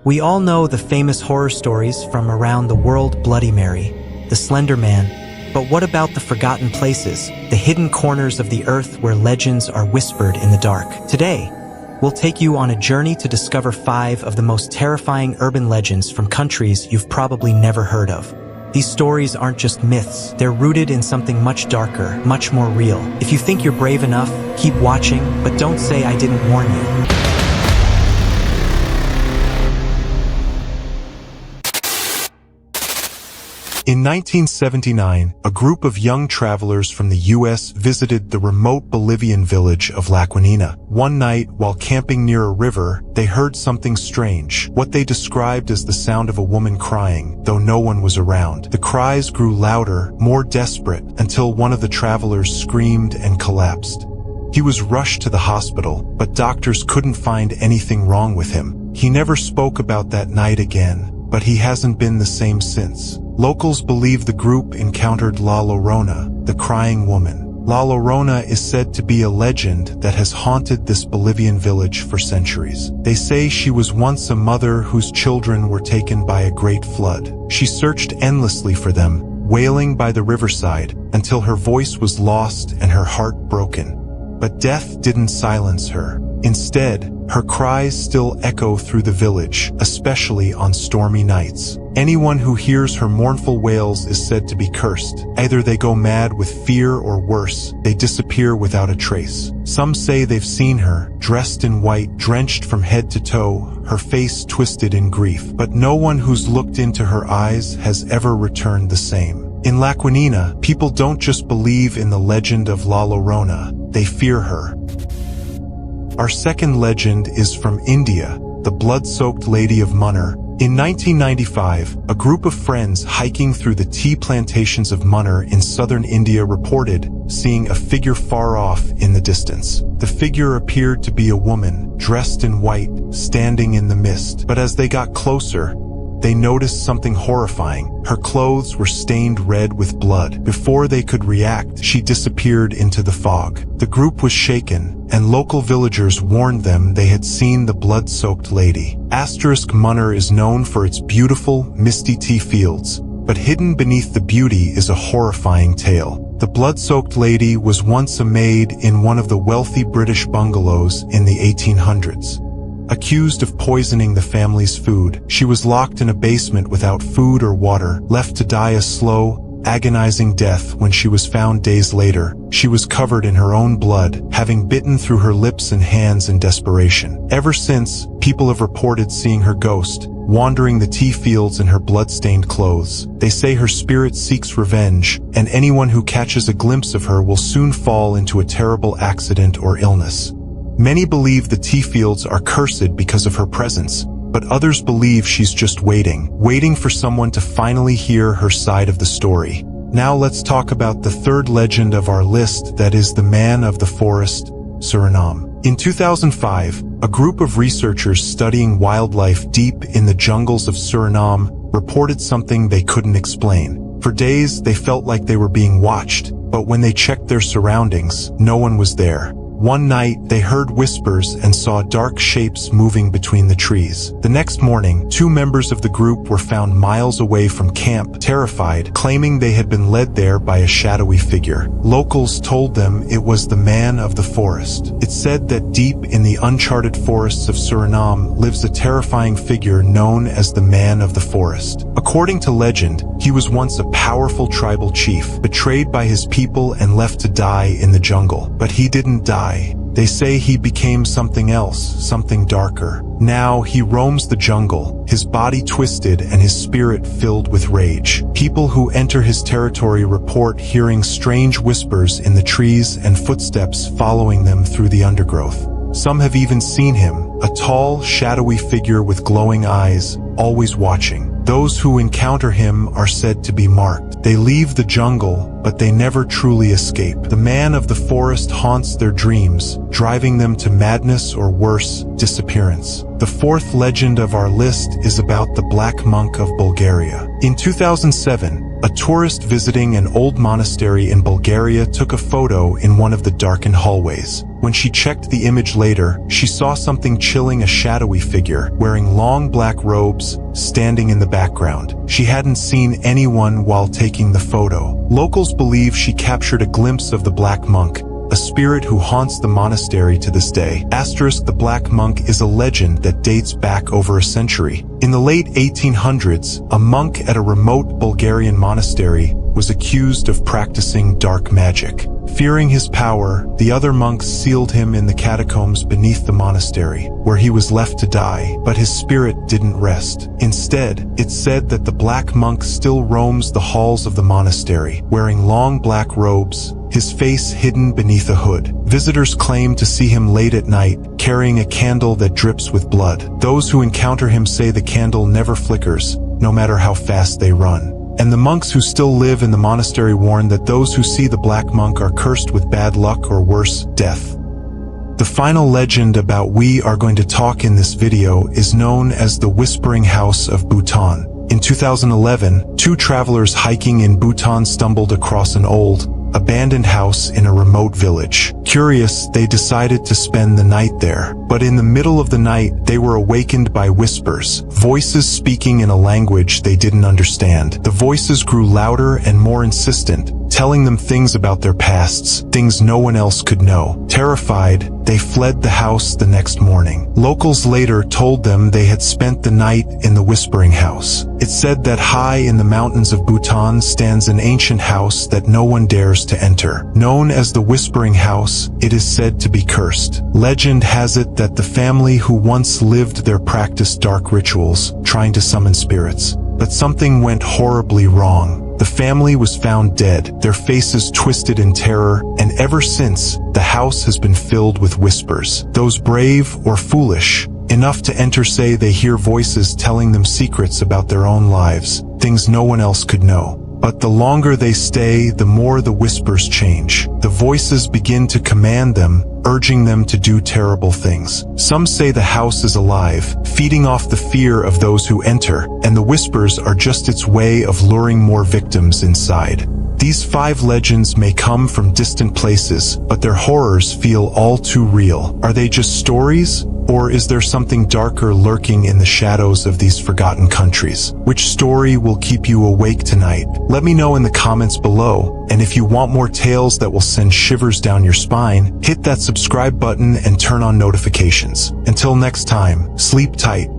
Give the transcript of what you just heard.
We all know the famous horror stories from around the world: Bloody Mary, the Slender Man. But what about the forgotten places, the hidden corners of the earth where legends are whispered in the dark? Today, we'll take you on a journey to discover 5 of the most terrifying urban legends from countries you've probably never heard of. These stories aren't just myths, they're rooted in something much darker, much more real. If you think you're brave enough, keep watching, but don't say I didn't warn you. In 1979, a group of young travelers from the U.S. visited the remote Bolivian village of La Quinina. One night, while camping near a river, they heard something strange, what they described as the sound of a woman crying, though no one was around. The cries grew louder, more desperate, until one of the travelers screamed and collapsed. He was rushed to the hospital, but doctors couldn't find anything wrong with him. He never spoke about that night again, but he hasn't been the same since. Locals believe the group encountered La Llorona, the crying woman. La Llorona is said to be a legend that has haunted this Bolivian village for centuries. They say she was once a mother whose children were taken by a great flood. She searched endlessly for them, wailing by the riverside, until her voice was lost and her heart broken. But death didn't silence her. Instead, her cries still echo through the village, especially on stormy nights. Anyone who hears her mournful wails is said to be cursed. Either they go mad with fear or worse, they disappear without a trace. Some say they've seen her, dressed in white, drenched from head to toe, her face twisted in grief. But no one who's looked into her eyes has ever returned the same. In La Quinina, people don't just believe in the legend of La Llorona, they fear her. Our second legend is from India, the blood-soaked Lady of Munnar. In 1995, a group of friends hiking through the tea plantations of Munnar in southern India reported seeing a figure far off in the distance. The figure appeared to be a woman, dressed in white, standing in the mist. But as they got closer, they noticed something horrifying. Her clothes were stained red with blood. Before they could react, she disappeared into the fog. The group was shaken, and local villagers warned them they had seen the blood-soaked lady. Munnar is known for its beautiful, misty tea fields, but hidden beneath the beauty is a horrifying tale. The blood-soaked lady was once a maid in one of the wealthy British bungalows in the 1800s. Accused of poisoning the family's food, she was locked in a basement without food or water, left to die a slow, agonizing death. When she was found days later, she was covered in her own blood, having bitten through her lips and hands in desperation. Ever since, people have reported seeing her ghost, wandering the tea fields in her blood-stained clothes. They say her spirit seeks revenge, and anyone who catches a glimpse of her will soon fall into a terrible accident or illness. Many believe the tea fields are cursed because of her presence, but others believe she's just waiting for someone to finally hear her side of the story. Now let's talk about the third legend of our list, that is the Man of the Forest, Suriname. In 2005, a group of researchers studying wildlife deep in the jungles of Suriname reported something they couldn't explain. For days, they felt like they were being watched, but when they checked their surroundings, no one was there. One night, they heard whispers and saw dark shapes moving between the trees. The next morning, 2 members of the group were found miles away from camp, terrified, claiming they had been led there by a shadowy figure. Locals told them it was the Man of the Forest. It's said that deep in the uncharted forests of Suriname lives a terrifying figure known as the Man of the Forest. According to legend, he was once a powerful tribal chief, betrayed by his people and left to die in the jungle. But he didn't die. They say he became something else, something darker. Now he roams the jungle, his body twisted and his spirit filled with rage. People who enter his territory report hearing strange whispers in the trees and footsteps following them through the undergrowth. Some have even seen him, a tall, shadowy figure with glowing eyes, always watching. Those who encounter him are said to be marked. They leave the jungle, but they never truly escape. The Man of the Forest haunts their dreams, driving them to madness or worse, disappearance. The fourth legend of our list is about the Black Monk of Bulgaria. In 2007, a tourist visiting an old monastery in Bulgaria took a photo in one of the darkened hallways. When she checked the image later, she saw something chilling, a shadowy figure, wearing long black robes, standing in the background. She hadn't seen anyone while taking the photo. Locals believe she captured a glimpse of the Black Monk, a spirit who haunts the monastery to this day. Asterisk, the Black Monk is a legend that dates back over a century. In the late 1800s, a monk at a remote Bulgarian monastery was accused of practicing dark magic. Fearing his power, the other monks sealed him in the catacombs beneath the monastery, where he was left to die, but his spirit didn't rest. Instead, it's said that the Black Monk still roams the halls of the monastery, wearing long black robes, his face hidden beneath a hood. Visitors claim to see him late at night, carrying a candle that drips with blood. Those who encounter him say the candle never flickers, no matter how fast they run. And the monks who still live in the monastery warn that those who see the Black Monk are cursed with bad luck or worse, death. The final legend about we are going to talk in this video is known as the Whispering House of Bhutan. In 2011, two travelers hiking in Bhutan stumbled across an old, abandoned house in a remote village. Curious, they decided to spend the night there. But in the middle of the night, they were awakened by whispers, voices speaking in a language they didn't understand. The voices grew louder and more insistent, telling them things about their pasts, things no one else could know. Terrified, they fled the house the next morning. Locals later told them they had spent the night in the Whispering House. It's said that high in the mountains of Bhutan stands an ancient house that no one dares to enter. Known as the Whispering House, it is said to be cursed. Legend has it that the family who once lived there practiced dark rituals, trying to summon spirits. But something went horribly wrong. The family was found dead, their faces twisted in terror, and ever since, the house has been filled with whispers. Those brave or foolish enough to enter say they hear voices telling them secrets about their own lives, things no one else could know. But the longer they stay, the more the whispers change. The voices begin to command them, urging them to do terrible things. Some say the house is alive, feeding off the fear of those who enter, and the whispers are just its way of luring more victims inside. These 5 legends may come from distant places, but their horrors feel all too real. Are they just stories? Or is there something darker lurking in the shadows of these forgotten countries? Which story will keep you awake tonight? Let me know in the comments below. And if you want more tales that will send shivers down your spine, hit that subscribe button and turn on notifications. Until next time, sleep tight.